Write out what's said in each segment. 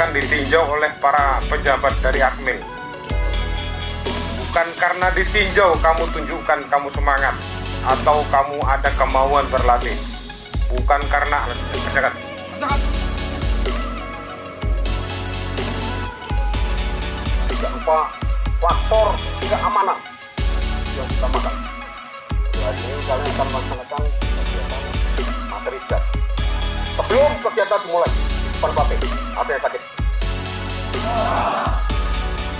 Akan ditinjau oleh para pejabat dari Akmil. Bukan karena ditinjau kamu tunjukkan kamu semangat atau kamu ada kemauan berlatih. Bukan karena lupa faktor keamanan yang utamakan. Hari ini kalian akan melaksanakan kegiatan materi jas. Sebelum kegiatan dimulai, depan pelatih, ada yang sakit.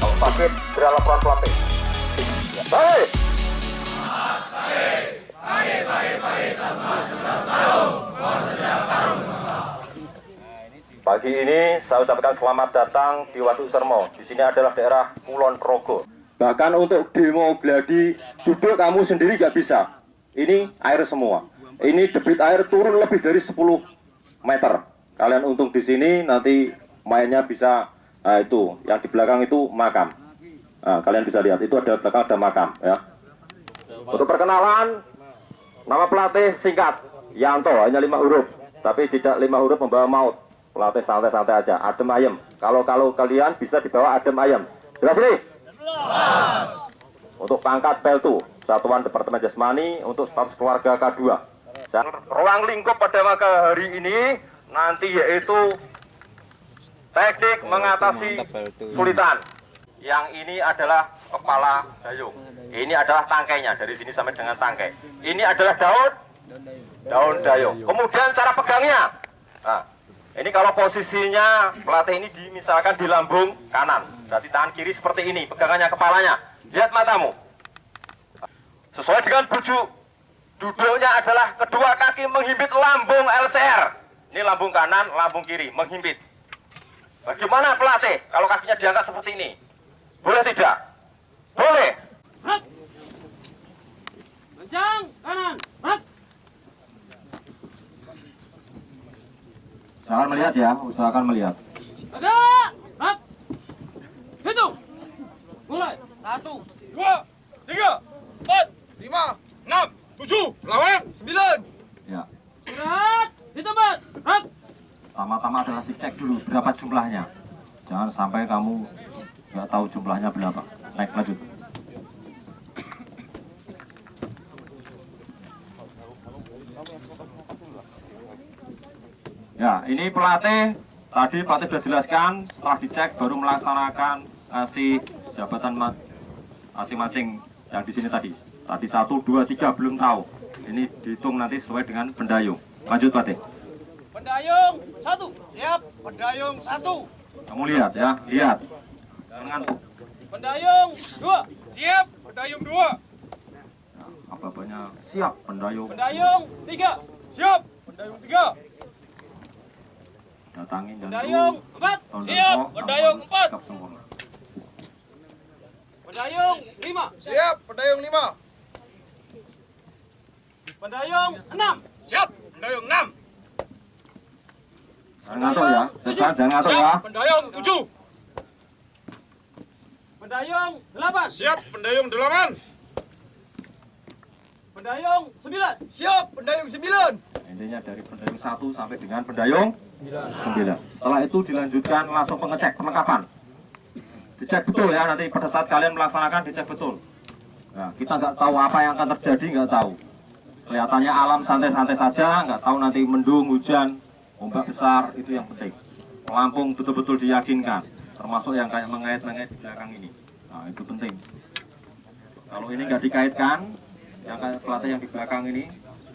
Kalau sakit, segera laporan pelatih. Ya, baik. Pagi ini saya ucapkan selamat datang di Waduk Sermo. Di sini adalah daerah Kulon Progo. Bahkan untuk demo gladi duduk kamu sendiri nggak bisa. Ini air semua. Ini debit air turun lebih dari 10 meter. Kalian untung di sini nanti mainnya bisa. Nah, itu yang di belakang itu makam. Nah, kalian bisa lihat itu ada belakang ada makam ya. Untuk perkenalan, nama pelatih singkat Yanto, hanya 5 huruf, tapi tidak 5 huruf membawa maut. Pelatih santai-santai aja, adem ayem. Kalau kalian bisa dibawa adem ayem. Jelas ini? Untuk pangkat Peltu, Satuan Departemen Jasmani untuk status keluarga K2. Dan ruang lingkup pada maka hari ini nanti yaitu teknik mengatasi kesulitan. Yang ini adalah kepala dayung. Ini adalah tangkainya dari sini sampai dengan tangkai. Ini adalah daun dayung. Kemudian cara pegangnya. Nah, ini kalau posisinya pelatih ini misalkan di lambung kanan, berarti tangan kiri seperti ini, pegangannya kepalanya. Lihat matamu. Sesuai dengan bujuk, duduknya adalah kedua kaki menghimpit lambung LCR. Ini lambung kanan, lambung kiri, menghimpit. Bagaimana pelatih kalau kakinya diangkat seperti ini? Boleh tidak? Boleh. Kencang, kanan, Usahakan melihat ya, usahakan melihat. ada, hitung, mulai. 1, 2, 3, 4, 5, 6, 7, 8, 9. Ya. Surat, di tempat. Pertama-tama adalah dicek dulu berapa jumlahnya. Jangan sampai kamu nggak tahu jumlahnya berapa. Naik lanjut. Ya, ini pelatih. Tadi pelatih sudah jelaskan. Setelah dicek baru melaksanakan ngasih jabatan masing-masing yang di sini tadi. Tadi 1, 2, 3 belum tahu. Ini dihitung nanti sesuai dengan pendayung. Lanjut pelatih. Pendayung, 1. Siap, pendayung 1. Kamu lihat ya, lihat. Jangan ngantuk. Pendayung, 2. Siap, pendayung 2. Apa-apanya siap pendayung. Pendayung, 3. Siap, pendayung 3. Datangin dan Pendayung, 4. Siap, pendayung 4. Pendayung, 5. Siap, pendayung 5. Pendayung, 6. Siap, pendayung 6. Jangan ngantuk ya, Sesan, jangan ngantuk ya. Pendayung 7. Pendayung 8. Siap, pendayung 8. Pendayung 9. Siap, pendayung 9. Intinya dari pendayung 1 sampai dengan pendayung 9. Setelah itu dilanjutkan langsung pengecek perlengkapan. Dicek betul ya, nanti pada saat kalian melaksanakan dicek betul. Nah, kita nggak tahu apa yang akan terjadi, nggak tahu. Kelihatannya alam santai-santai saja, nggak tahu nanti mendung, hujan, ombak besar, itu yang penting. Pelampung betul-betul diyakinkan, termasuk yang kayak mengait-mengait di belakang ini. Nah, itu penting. Kalau ini nggak dikaitkan, yang kayak pelatih yang di belakang ini,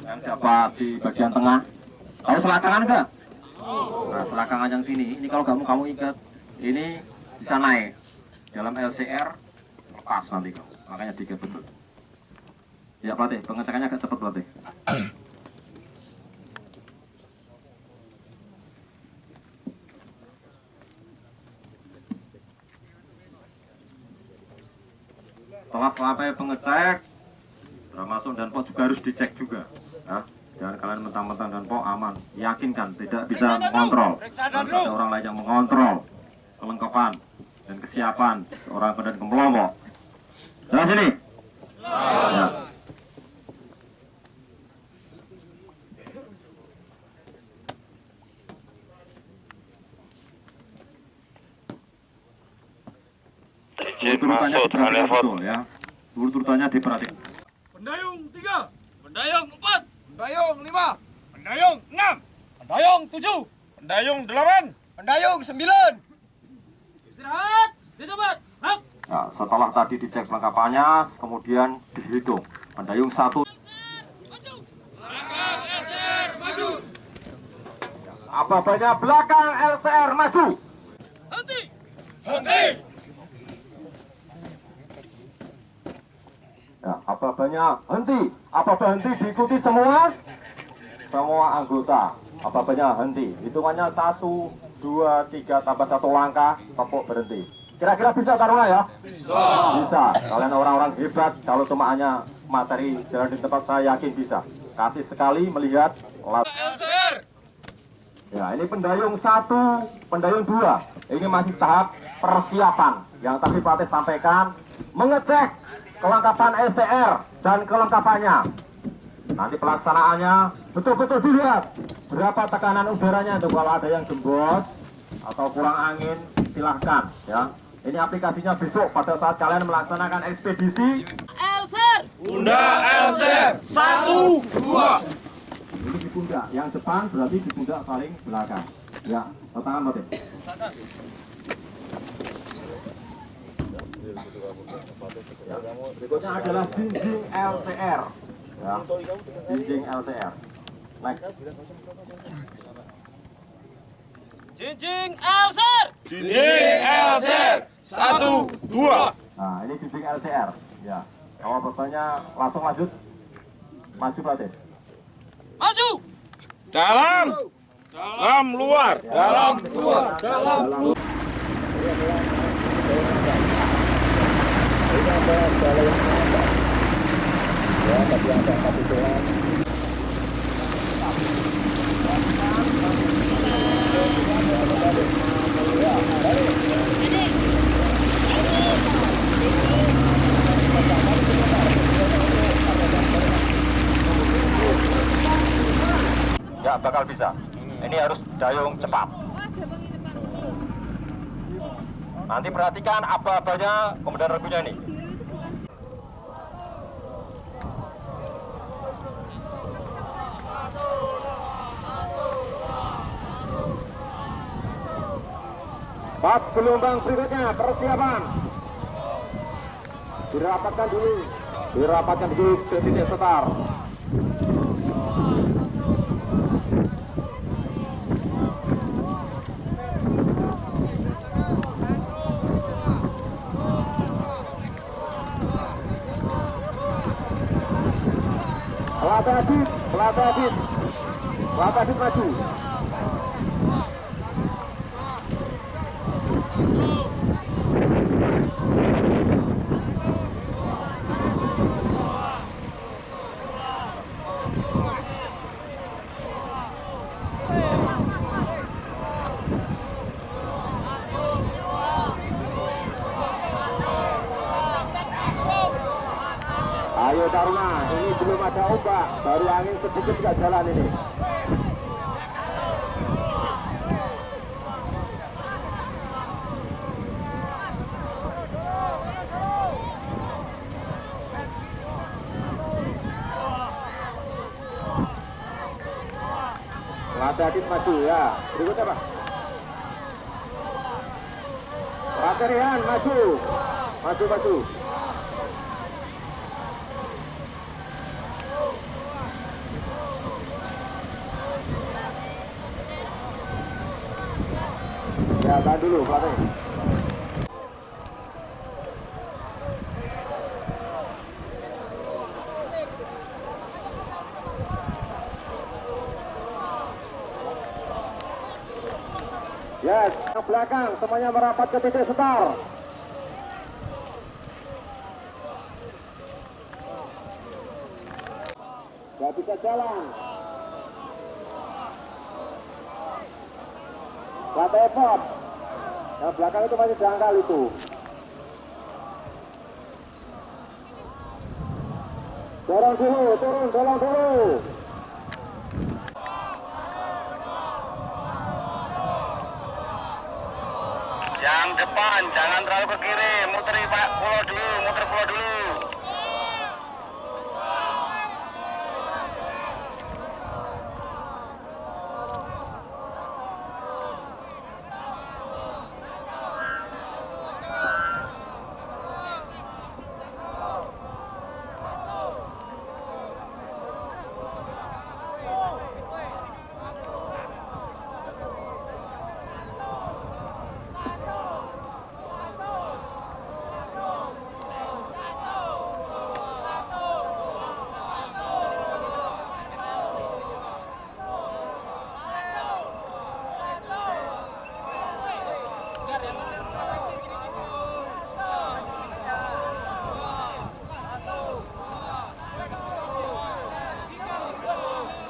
yang dapat di bagian tengah. Tahu selakangan enggak? Nah, selakangan yang sini, ini kalau kamu ikat, ini bisa naik. Dalam LCR, lepas nanti kamu. Makanya diikat betul. Ya pelatih, pengecekannya agak cepat pelatih. Setelah selesai pengecek, termasuk danpok juga harus dicek juga. Ya, jangan kalian mentang-mentang danpok aman. Yakinkan, tidak bisa mengontrol. Harus ada orang lain yang mengontrol kelengkapan dan kesiapan orang badan kelompok. Jalan sini. Ya. Urutannya diperhatikan betul ya. Urutannya diperhatikan. Pendayung 3. Pendayung 4. Pendayung 5. Pendayung 6. Pendayung 7. Pendayung 8. Pendayung 9. Istirahat. Di tempat. Hap. Nah, setelah tadi dicek kelengkapannya, kemudian dihitung. Pendayung 1. Apa banyak belakang LCR maju. Henti. Henti. Ya, apa banyak henti. Apa berhenti diikuti semua anggota. Apa banyak henti. Hitungannya 1, 2, 3 tambah 1 langkah, tepuk berhenti. Kira-kira bisa Taruna ya? Bisa. Kalian orang-orang hebat. Kalau cuma hanya materi jalan di tempat, saya yakin bisa. Kasih sekali melihat LCR. ya, ini pendayung 1, pendayung 2. Ini masih tahap persiapan. Yang tadi pelatih sampaikan, mengecek kelengkapan LCR dan kelengkapannya. Nanti pelaksanaannya betul-betul dilihat berapa tekanan udaranya itu. Kalau ada yang gembos atau kurang angin, silahkan ya. Ini aplikasinya besok pada saat kalian melaksanakan ekspedisi. Elser. Bunda LCR 1, 2. Ini di pundak, yang depan berarti di pundak paling belakang. Ya, tangan Bapak. Ya. Berikutnya adalah jinjing LCR. Ya. Jinjing LCR. Next. Jinjing Elser. Jinjing LCR 1, 2. Nah, ini jinjing LCR. Ya. Kalau bertanya langsung lanjut. Maju Bapak. Maju. Dalam. Dalam luar. Dalam luar. Dalam. Ya, bakal bisa. Ini harus dayung cepat. Nanti perhatikan aba-abanya kemudian regunya ini. Pas gelombang berikutnya, persiapan. Dirapatkan dulu ke titik setar. Pelatih Adit maju. Taruna, ini belum ada ombak, baru angin sedikit nggak jalan ini. Latih maju ya. Berikutnya Pak. Latih maju. Maju. Ya, tahan dulu, Latih. Yes, ke belakang, semuanya merapat ke titik start. Gak bisa jalan. Latih effort. Yang belakang itu masih jangkal itu. Dorong dulu. Yang depan, jangan terlalu ke kiri, muter pulau dulu.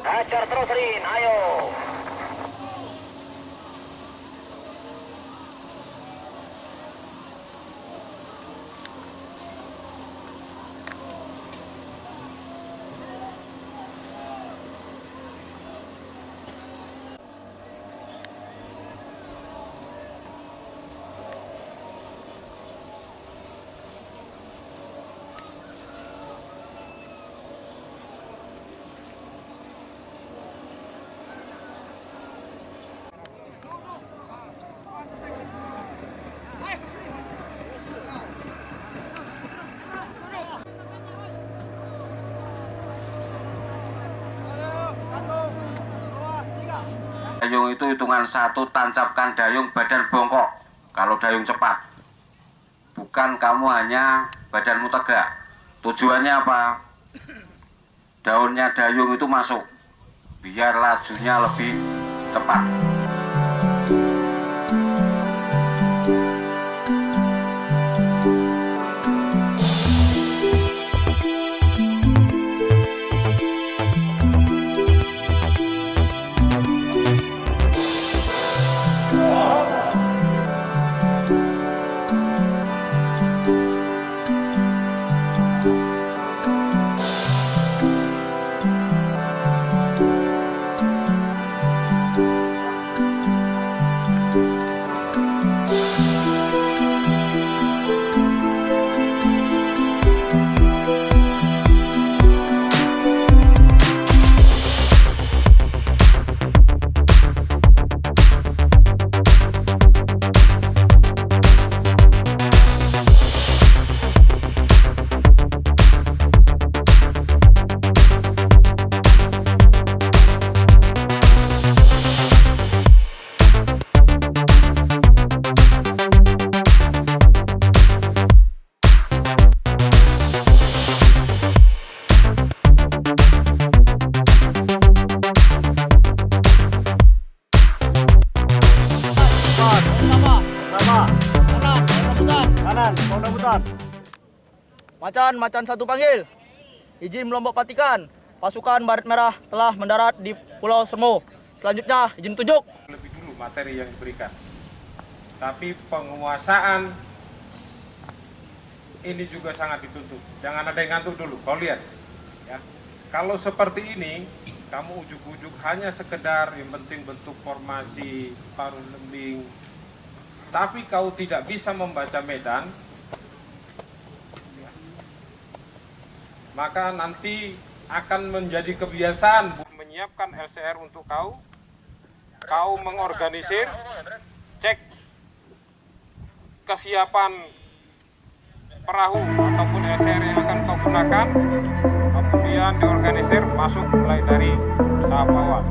Hajar terus Rin, ayo. Dayung itu hitungan 1, tancapkan dayung badan bongkok kalau dayung cepat. Bukan kamu hanya badanmu tegak. Tujuannya apa? Daunnya dayung itu masuk biar lajunya lebih cepat. Macan 1 panggil. Izin melompat patikan. Pasukan Baret Merah telah mendarat di Pulau Sermo. Selanjutnya izin tunjuk. Lebih dulu materi yang diberikan. Tapi penguasaan ini juga sangat dituntut. Jangan ada yang ngantuk dulu, kau lihat. Ya. Kalau seperti ini, kamu ujuk-ujuk hanya sekedar yang penting bentuk formasi, paruh lembing, tapi kau tidak bisa membaca medan, ya, maka nanti akan menjadi kebiasaan menyiapkan LCR untuk kau mengorganisir, cek kesiapan perahu ataupun LCR yang akan kau gunakan, kemudian diorganisir masuk mulai dari tahap awal.